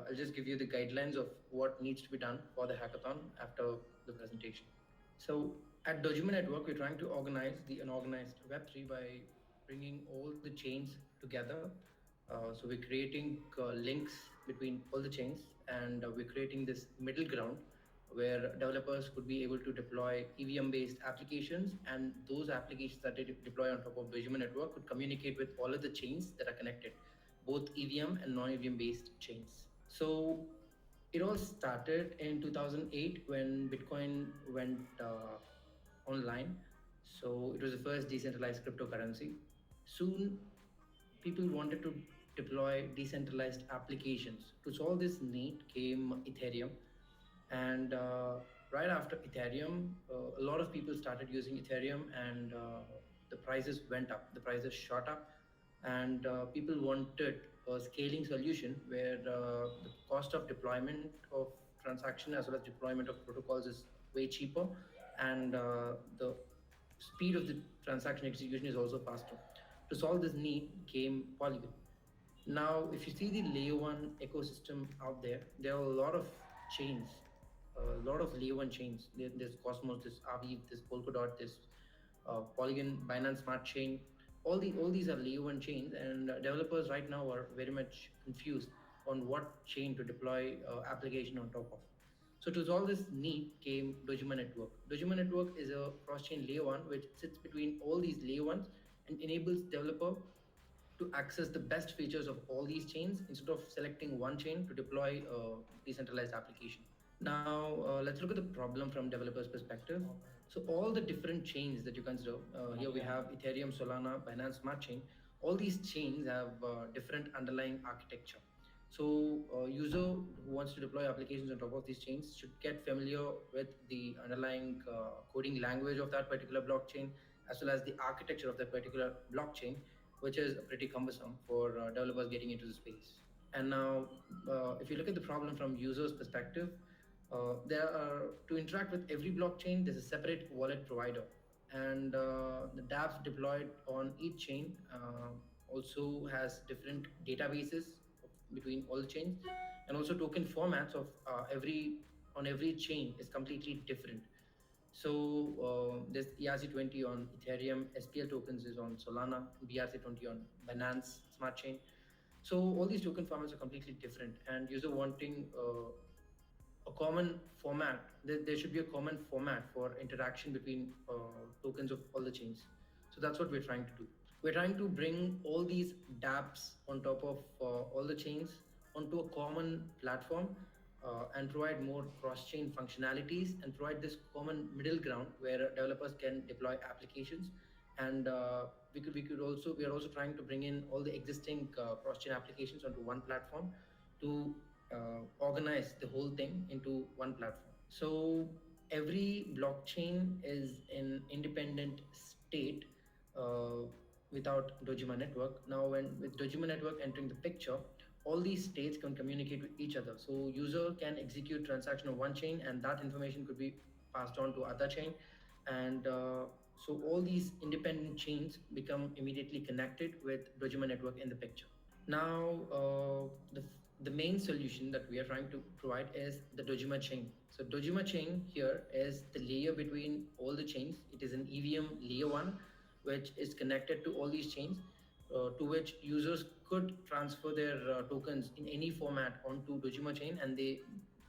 I'll just give you the guidelines of what needs to be done for the hackathon after the presentation. So at Dojima Network, we're trying to organize the unorganized Web3 by bringing all the chains together. So we're creating links between all the chains, and we're creating this middle ground where developers could be able to deploy EVM-based applications, and those applications that they deploy on top of Dojima Network could communicate with all of the chains that are connected, both EVM and non-EVM based chains. So it all started in 2008 when Bitcoin went online. So it was the first decentralized cryptocurrency. Soon, people wanted to deploy decentralized applications. To solve this need came Ethereum. And right after Ethereum, a lot of people started using Ethereum, and the prices went up, the prices shot up. And people wanted a scaling solution where the cost of deployment of transaction as well as deployment of protocols is way cheaper, and the speed of the transaction execution is also faster. To solve this need came Polygon. Now, if you see the layer one ecosystem out there, there are a lot of chains, a lot of layer one chains. There's Cosmos, there's Aave, there's Polkadot, there's Polygon, Binance Smart Chain. All these are layer one chains, and developers right now are very much confused on what chain to deploy application on top of. So to solve this need came Dojima Network. Dojima Network is a cross-chain layer one which sits between all these layer ones and enables developer to access the best features of all these chains instead of selecting one chain to deploy a decentralized application. Now, let's look at the problem from developers' perspective. So all the different chains that you consider, here we have Ethereum, Solana, Binance Smart Chain. All these chains have different underlying architecture. So user who wants to deploy applications on top of these chains should get familiar with the underlying coding language of that particular blockchain, as well as the architecture of that particular blockchain, which is pretty cumbersome for developers getting into the space. And now, if you look at the problem from users' perspective, to interact with every blockchain, there's a separate wallet provider, and the dApps deployed on each chain also has different databases between all the chains, and also token formats of every chain is completely different. So there's ERC20 on Ethereum, SPL tokens is on Solana, BRC20 on Binance Smart Chain. So all these token formats are completely different, and user wanting a common format, there should be a common format for interaction between tokens of all the chains. So that's what we're trying to do. We're trying to bring all these dApps on top of all the chains onto a common platform and provide more cross-chain functionalities and provide this common middle ground where developers can deploy applications. And we are also trying to bring in all the existing cross-chain applications onto one platform to organize the whole thing into one platform. So every blockchain is an independent state without Dojima Network. Now, with Dojima Network entering the picture, all these states can communicate with each other. So user can execute transaction on one chain, and that information could be passed on to other chain. And so all these independent chains become immediately connected with Dojima Network in the picture. Now, the main solution that we are trying to provide is the Dojima Chain. So Dojima Chain here is the layer between all the chains. It is an EVM layer one, which is connected to all these chains, to which users could transfer their tokens in any format onto Dojima Chain, and they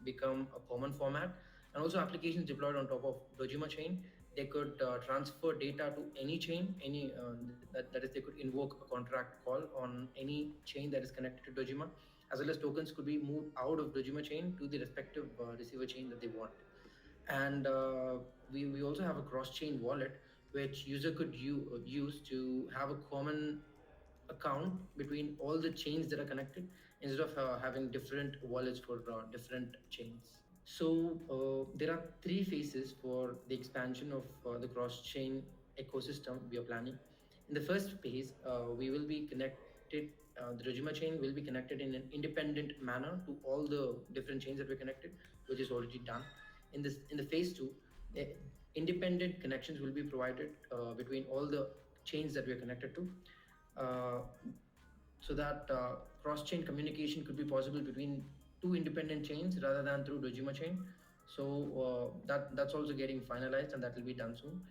become a common format. And also applications deployed on top of Dojima Chain, they could transfer data to any chain, that is, they could invoke a contract call on any chain that is connected to Dojima, as well as tokens could be moved out of Dojima Chain to the respective receiver chain that they want. And we also have a cross-chain wallet which user could use to have a common account between all the chains that are connected instead of having different wallets for different chains. So there are three phases for the expansion of the cross-chain ecosystem we are planning. In the first phase, we will be connected, the Dojima chain will be connected in an independent manner to all the different chains that we're connected, which is already done. In the phase two, independent connections will be provided between all the chains that we are connected to, so that cross-chain communication could be possible between two independent chains rather than through Dojima Chain. So that's also getting finalized and that will be done soon.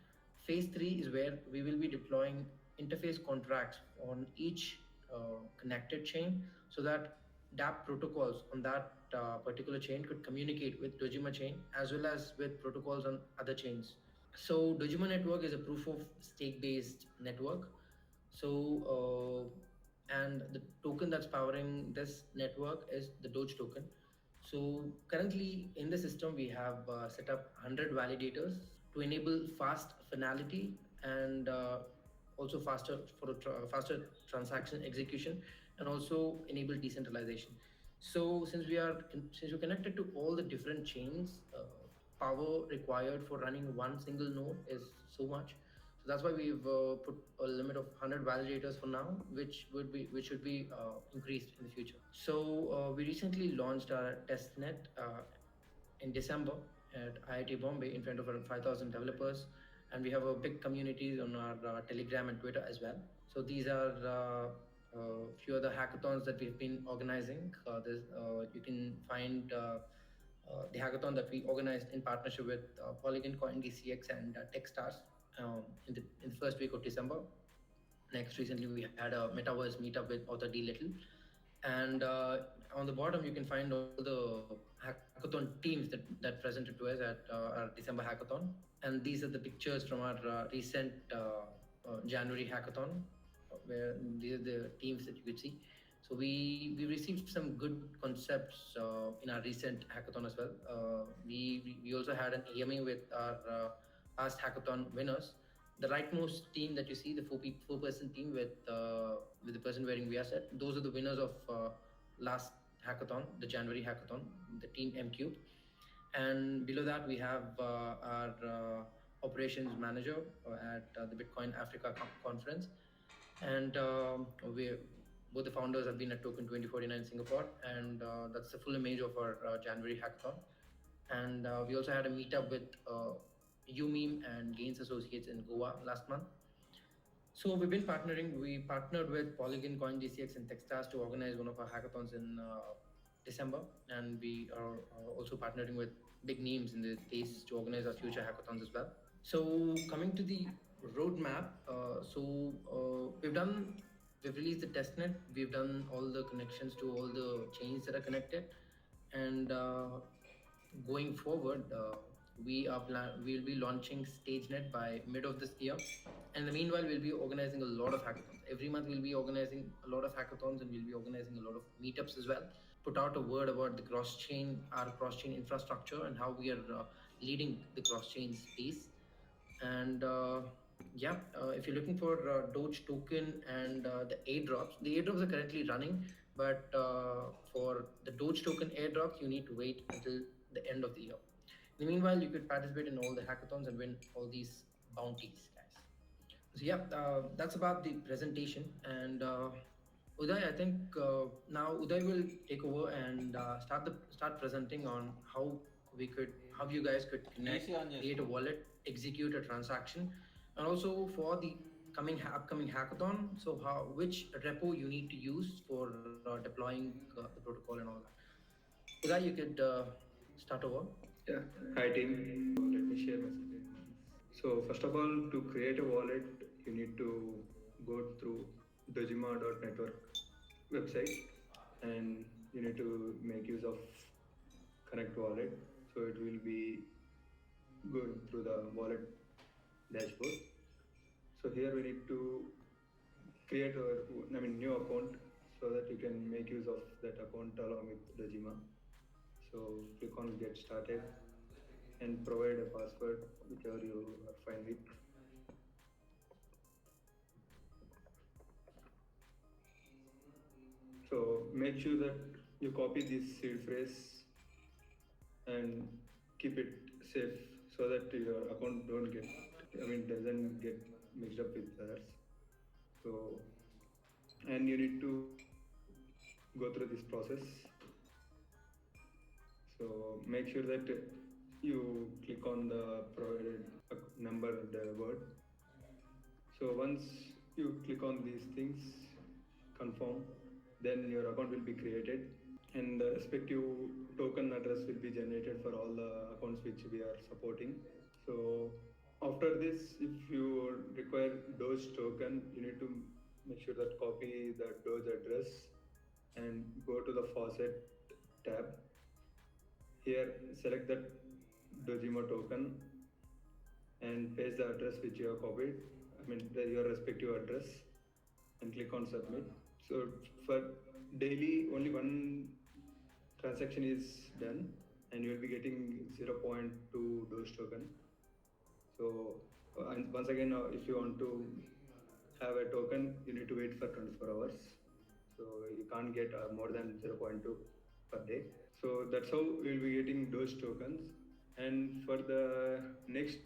Phase 3 is where we will be deploying interface contracts on each connected chain so that dApp protocols on that particular chain could communicate with Dojima Chain as well as with protocols on other chains. So Dojima network is a proof of stake based network. And the token that's powering this network is the Doge token. So currently in the system, we have set up 100 validators to enable fast finality and also faster transaction execution and also enable decentralization. So since we're connected to all the different chains, power required for running one single node is so much. So that's why we've put a limit of 100 validators for now, which should be increased in the future. So we recently launched our testnet in December at IIT Bombay in front of around 5,000 developers, and we have a big community on our Telegram and Twitter as well. So these are few other hackathons that we've been organizing. You can find the hackathon that we organized in partnership with Polygon Coin DCX and Techstars in the first week of December. Next, recently we had a metaverse meetup with author D Little, and on the bottom you can find all the hackathon teams that presented to us at our December hackathon. And these are the pictures from our recent January hackathon, where these are the teams that you could see. So we received some good concepts in our recent hackathon as well. We also had an EMA with our past hackathon winners. The rightmost team that you see, the four-person team with the person wearing VR set, those are the winners of last hackathon, the January hackathon, the team MQ. And below that we have our operations manager at the Bitcoin Africa conference, and we both the founders have been at Token 2049 Singapore, and that's the full image of our January hackathon. And we also had a meetup with Umeme and Gains Associates in Goa last month. So we've been partnering. We partnered with Polygon Coin DCX and Techstars to organize one of our hackathons in December, and we are also partnering with big names in the space to organize our future hackathons as well. So coming to the roadmap, we've released the testnet. We've done all the connections to all the chains that are connected, and going forward, we'll be launching StageNet by mid of this year. And in the meanwhile, we'll be organizing a lot of hackathons. Every month, we'll be organizing a lot of hackathons, and we'll be organizing a lot of meetups as well. Put out a word about the our cross-chain infrastructure, and how we are leading the cross-chain space. And if you're looking for Doge token and the airdrops are currently running, but for the Doge token airdrops, you need to wait until the end of the year. In the meanwhile, you could participate in all the hackathons and win all these bounties, guys. So that's about the presentation. And Uday, I think now Uday will take over and start presenting on how you guys could connect, create a wallet, execute a transaction, and also for the upcoming hackathon. So which repo you need to use for deploying the protocol and all that. Uday, you could start over. Yeah. Hi team. Let me share my screen. So first of all, to create a wallet, you need to go through dojima.network website, and you need to make use of connect wallet. So it will be going through the wallet dashboard. So here we need to create new account so that you can make use of that account along with Dojima. So click on get started and provide a password whichever you are fine with. So make sure that you copy this seed phrase and keep it safe so that your account doesn't get mixed up with others. So, and you need to go through this process. So make sure that you click on the provided number, the word. So once you click on these things, confirm, then your account will be created, and the respective token address will be generated for all the accounts which we are supporting. So after this, if you require Doge token, you need to make sure that copy the Doge address and go to the faucet tab. Here, select that Dojima token and paste the address which you have copied. I mean, your respective address, and click on submit. So for daily, only one transaction is done, and you will be getting zero point 0.2 Doge token. So and once again, if you want to have a token, you need to wait for 24 hours. So you can't get more than 0.2 per day. So that's how we'll be getting those tokens. And for the next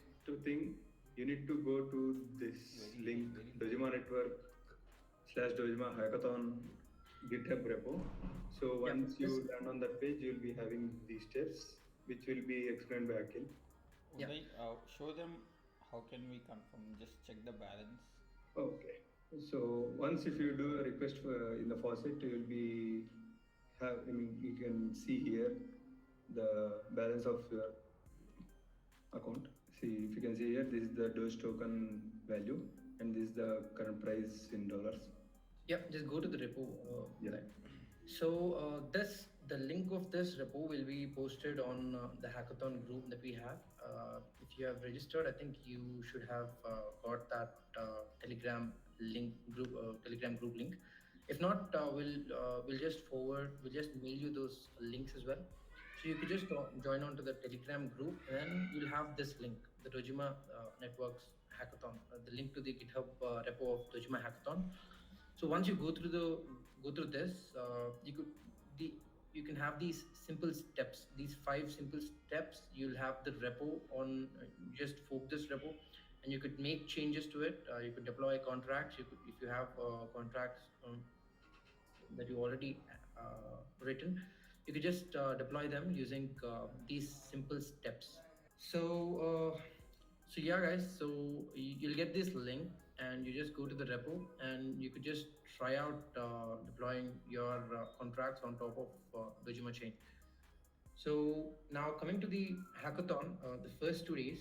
thing, you need to go to this link, Dojima Network / Dojima Hackathon GitHub repo. So once you land on that page, you'll be having these steps, which will be explained by Akhil. Uday, show them how can we confirm, just check the balance. Okay. So once if you do a request for, in the faucet, you will be you can see here the balance of your account. See, if you can see here, this is the Doge token value, and this is the current price in dollars. Yeah, just go to the repo. Yeah. So the link of this repo will be posted on the hackathon group that we have. If you have registered, I think you should have got that Telegram group link. If not, we'll just mail you those links as well. So you could just join on to the Telegram group, and then you'll have this link, the Dojima Networks Hackathon, the link to the GitHub repo of Dojima Hackathon. So once you go through this, you can have these simple steps, these 5 simple steps. You'll have the repo on, just fork this repo, and you could make changes to it. You could deploy contracts. If you have contracts that you already written, you could just deploy them using these simple steps. So yeah, guys. So you'll get this link, and you just go to the repo, and you could just try out deploying your contracts on top of Dojima Chain. So now coming to the hackathon, the first 2 days,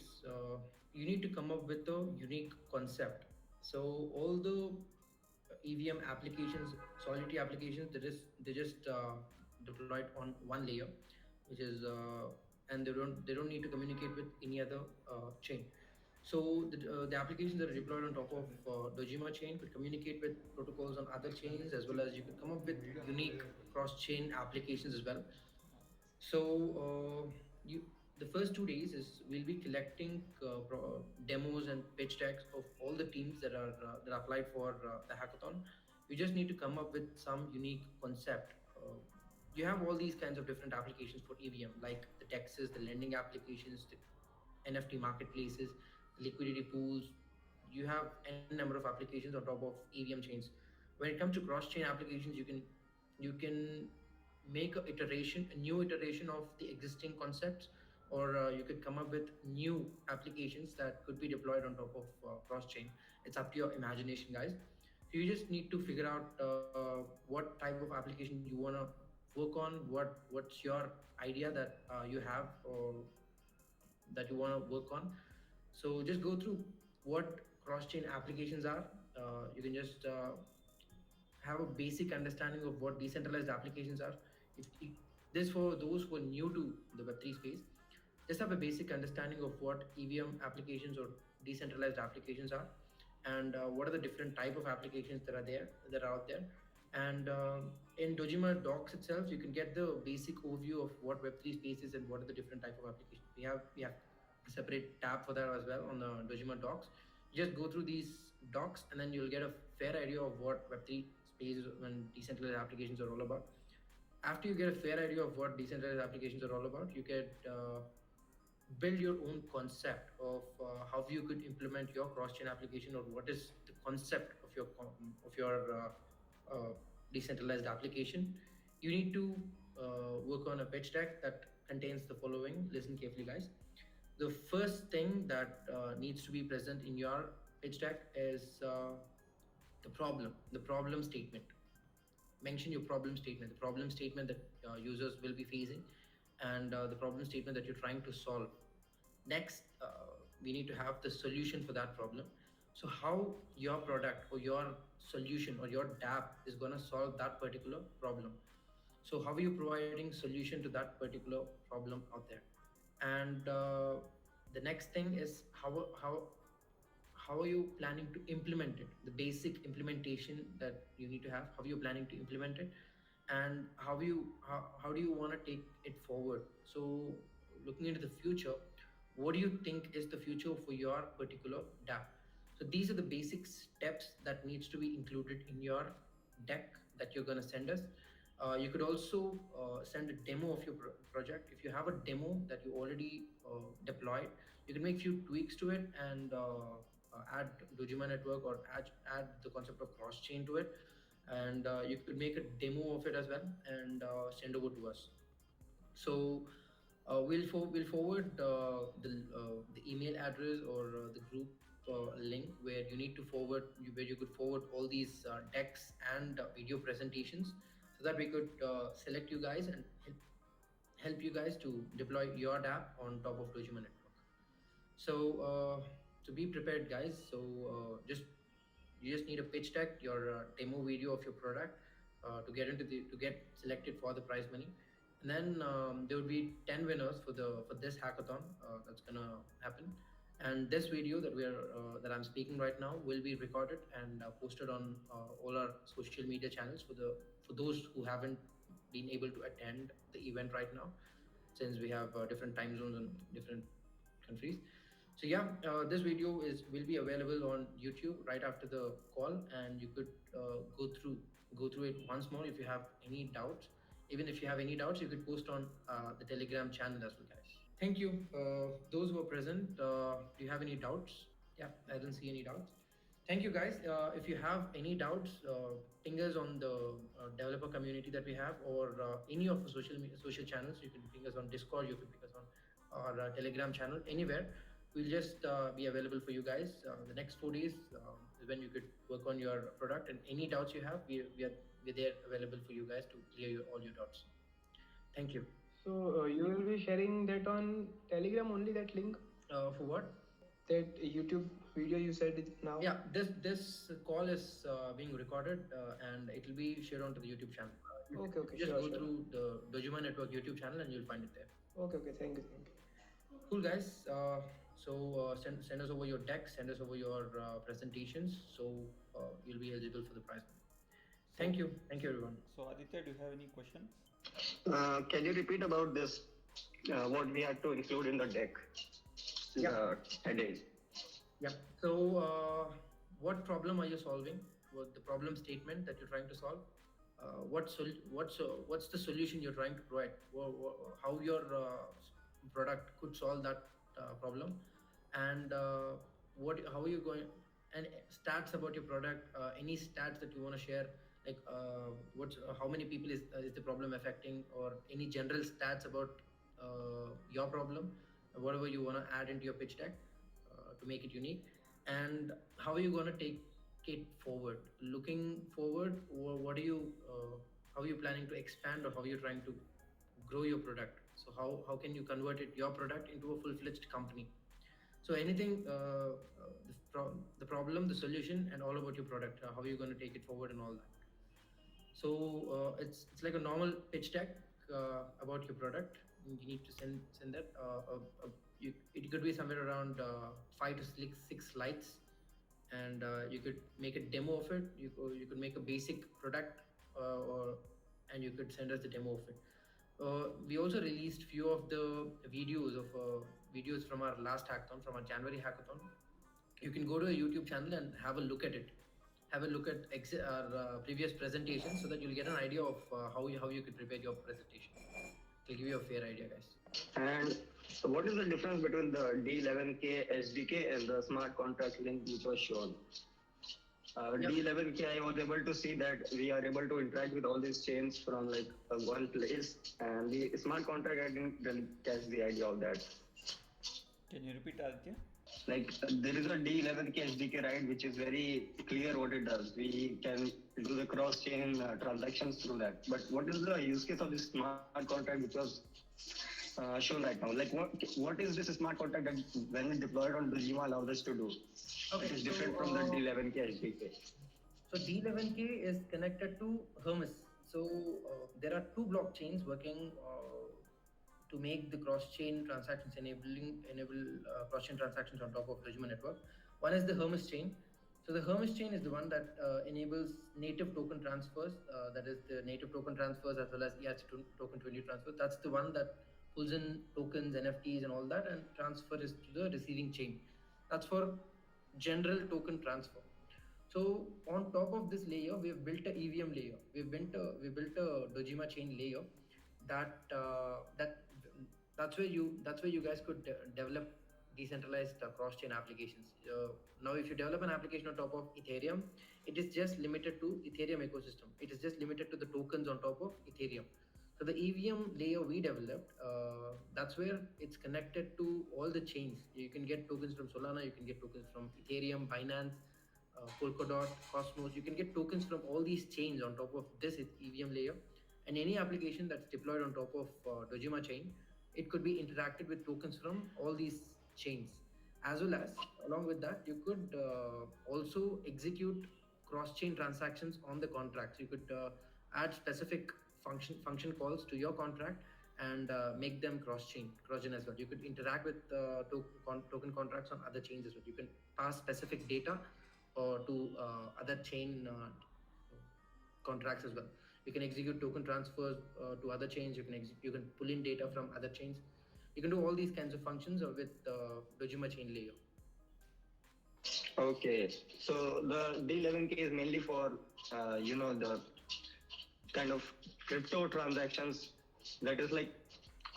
you need to come up with a unique concept. So all the EVM applications, Solidity applications, they just deployed on one layer, which is and they don't need to communicate with any other chain. So the applications that are deployed on top of Dojima Chain could communicate with protocols on other chains, as well as you could come up with unique cross-chain applications as well. So the first 2 days is we'll be collecting demos and pitch decks of all the teams that applied for the hackathon. You just need to come up with some unique concept. You have all these kinds of different applications for EVM, like the DEXs, the lending applications, the NFT marketplaces, liquidity pools. You have n number of applications on top of EVM chains. When it comes to cross-chain applications, you can make a new iteration of the existing concepts, or you could come up with new applications that could be deployed on top of cross-chain. It's up to your imagination, guys. So you just need to figure out what type of application you want to work on, what's your idea that you have, or that you want to work on. So just go through what cross-chain applications are. You can just have a basic understanding of what decentralized applications are. If this, for those who are new to the Web3 space, just have a basic understanding of what EVM applications or decentralized applications are, and what are the different type of applications that are out there. And in Dojima docs itself, you can get the basic overview of what Web3 space is and what are the different type of applications. We have a separate tab for that as well on the Dojima docs. You just go through these docs, and then you'll get a fair idea of what Web3 space and decentralized applications are all about. After you get a fair idea of what decentralized applications are all about, you could build your own concept of how you could implement your cross-chain application, or what is the concept of your decentralized application. You need to work on a pitch deck that contains the following. Listen carefully, guys. The first thing that needs to be present in your pitch deck is the problem statement. mention your problem statement, the problem statement that users will be facing, and the problem statement that you're trying to solve. Next, we need to have the solution for that problem. So how your product or your solution or your dApp is going to solve that particular problem. So how are you providing solution to that particular problem out there? And the next thing is how are you planning to implement it, the basic implementation that you need to have, how are you planning to implement it, and how do you want to take it forward. So looking into the future, what do you think is the future for your particular dApp? So these are the basic steps that needs to be included in your deck that you're going to send us. You could also send a demo of your project. If you have a demo that you already deployed, you can make few tweaks to it and add Dojima network or add the concept of cross chain to it, and you could make a demo of it as well and send over to us. So we'll forward the email address or the group link where you need to forward where you could forward all these decks and video presentations, so that we could select you guys and help you guys to deploy your dApp on top of Dojima network. So be prepared, guys. So just you just need a pitch deck, your demo video of your product to get selected for the prize money, and then there will be 10 winners for this hackathon that's gonna happen. And this video that I'm speaking right now will be recorded and posted on all our social media channels for those who haven't been able to attend the event right now, since we have different time zones and different countries. So yeah, this video will be available on YouTube right after the call, and you could go through it once more if you have any doubts. Even if you have any doubts, you could post on the Telegram channel as well, guys. Thank you. Those who are present, do you have any doubts? Yeah, I don't see any doubts. Thank you, guys. If you have any doubts, ping us on the developer community that we have, or any of the social channels. You can ping us on Discord. You can ping us on our Telegram channel. Anywhere, we'll just be available for you guys. The next 4 days is when you could work on your product, and any doubts you have, we're there available for you guys to clear all your doubts. Thank you. So you will be sharing that on Telegram only, that link? For what? That YouTube video you said it now? Yeah, this call is being recorded and it will be shared onto the YouTube channel. Okay, Just sure, go sure. through the Dojima Network YouTube channel and you'll find it there. Okay, thank you. Cool, guys. Send us over your deck, send us over your presentations, so you'll be eligible for the prize money. Thank you everyone. So Aditya, do you have any questions? Can you repeat about this? What we had to include in the deck? Yeah. Heading. Yeah. So, what problem are you solving? What the problem statement that you're trying to solve? What's the solution you're trying to provide? How your product could solve that problem, and how are you going? And stats about your product. Any stats that you want to share? Like how many people is the problem affecting, or any general stats about your problem, whatever you want to add into your pitch deck to make it unique. And how are you going to take it forward, looking forward, or how are you planning to expand, or how are you trying to grow your product? So how can you convert your product into a full-fledged company? So anything, the problem, the solution, and all about your product, how are you going to take it forward and all that. So it's like a normal pitch deck about your product. You need to send that. It could be somewhere around 5 to 6 slides, and you could make a demo of it. You could make a basic product, and you could send us the demo of it. We also released few of the videos from our last hackathon, from our January hackathon. You can go to a YouTube channel and have a look at it. Have a look at our previous presentation, so that you'll get an idea of how you could prepare your presentation. It'll give you a fair idea, guys. And so what is the difference between the D11K SDK and the smart contract link which was shown? D11K, I was able to see that we are able to interact with all these chains from like one place, and the smart contract, I didn't really catch the idea of that. Can you repeat, Aditya? Like there is a D11K SDK, right, which is very clear what it does. We can do the cross-chain transactions through that. But what is the use case of this smart contract which was shown right now? Like what is this smart contract that when we deploy it on Dojima allows us to do? Okay, It is so different from the D11K SDK. So D11K is connected to Hermes. So there are two blockchains working to make the cross-chain transactions enable cross-chain transactions on top of Dojima network. One is the Hermes chain. So the Hermes chain is the one that enables native token transfers. That is the native token transfers as well as ERC token 20 transfers. That's the one that pulls in tokens, NFTs, and all that, and transfer is to the receiving chain. That's for general token transfer. So on top of this layer, we've built a EVM layer. We built a Dojima chain layer that that's where you guys could develop decentralized cross-chain applications. Now, if you develop an application on top of Ethereum, it is just limited to Ethereum ecosystem. It is just limited to the tokens on top of Ethereum. So the EVM layer we developed, that's where it's connected to all the chains. You can get tokens from Solana, you can get tokens from Ethereum, Binance, Polkadot, Cosmos. You can get tokens from all these chains on top of this EVM layer. And any application that's deployed on top of Dojima chain, it could be interacted with tokens from all these chains. As well as, along with that, you could also execute cross-chain transactions on the contracts. You could add specific function calls to your contract and make them cross-chain as well. You could interact with token contracts on other chains as well. You can pass specific data to other chain contracts as well. You can execute token transfers to other chains. You can pull in data from other chains. You can do all these kinds of functions with Dojima chain layer. Okay, so the D11K is mainly for the kind of crypto transactions that is like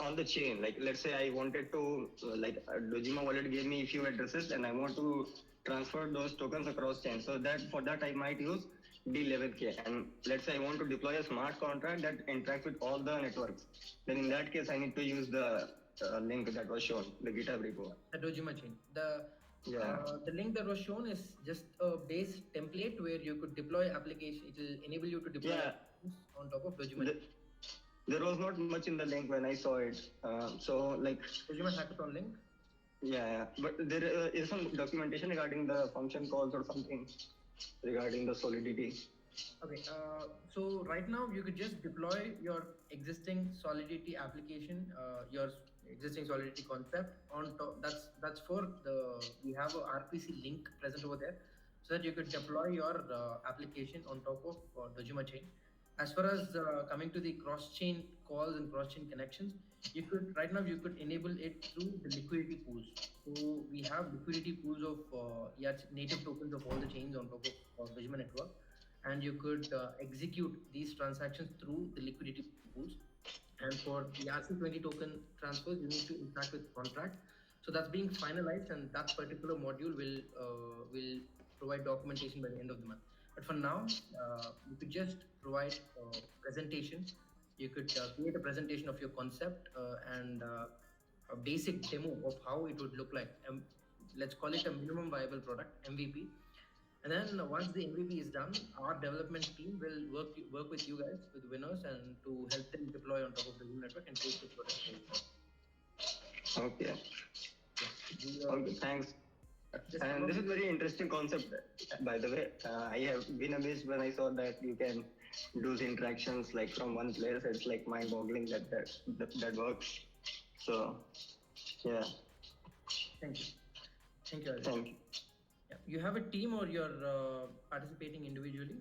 on the chain. Like let's say I wanted to Dojima wallet gave me a few addresses and I want to transfer those tokens across chain. So that for that I might use D11K. And let's say I want to deploy a smart contract that interacts with all the networks. Then in that case I need to use the link that was shown, the GitHub repo. The Dojima chain. The link that was shown is just a base template where you could deploy application. It will enable you to deploy on top of Dojima. There was not much in the link when I saw it. So like Dojima Hackathon link. Yeah, but there is some documentation regarding the function calls or something regarding the Solidity. Okay, so right now you could just deploy your existing Solidity application, your existing Solidity concept on top. That's for we have a RPC link present over there, so that you could deploy your application on top of Dojima chain. As far as coming to the cross-chain calls and cross-chain connections, you could enable it through the liquidity pools. So we have liquidity pools of native tokens of all the chains on top of Dojima network, and you could execute these transactions through the liquidity pools. And for the ERC20 token transfers, you need to interact with contract. So that's being finalized, and that particular module will provide documentation by the end of the month. But for now, you could just provide presentation. You could create a presentation of your concept and a basic demo of how it would look like. Let's call it a minimum viable product, MVP. And then once the MVP is done, our development team will work with you guys, with winners, and to help them deploy on top of the Zoom network and take the product forward. Okay. Yeah. Okay, thanks. And this is very interesting concept, by the way. I have been amazed when I saw that you can do the interactions like from one place. It's like mind-boggling that works. So, yeah. Thank you. Thank you. Ajay. Thank you. Yeah. You have a team or you're participating individually?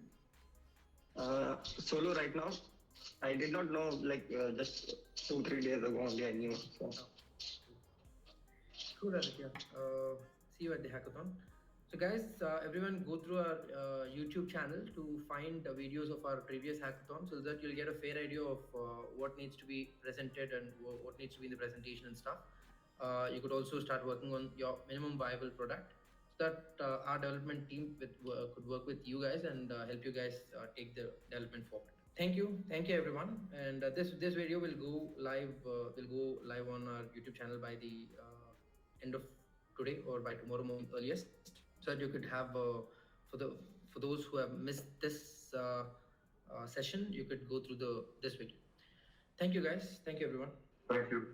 Solo right now. I did not know just 2-3 days ago only I knew. So. Cool, Aditya. See you at the hackathon. So guys, everyone go through our YouTube channel to find videos of our previous hackathon, so that you'll get a fair idea of what needs to be presented and what needs to be in the presentation and stuff. You could also start working on your minimum viable product, so that our development team could work with you guys and help you guys take the development forward. Thank you everyone. And this video will go live on our YouTube channel by the end of today or by tomorrow morning earliest, so that you could have for those who have missed this session, you could go through this video. Thank you guys. Thank you everyone. Thank you.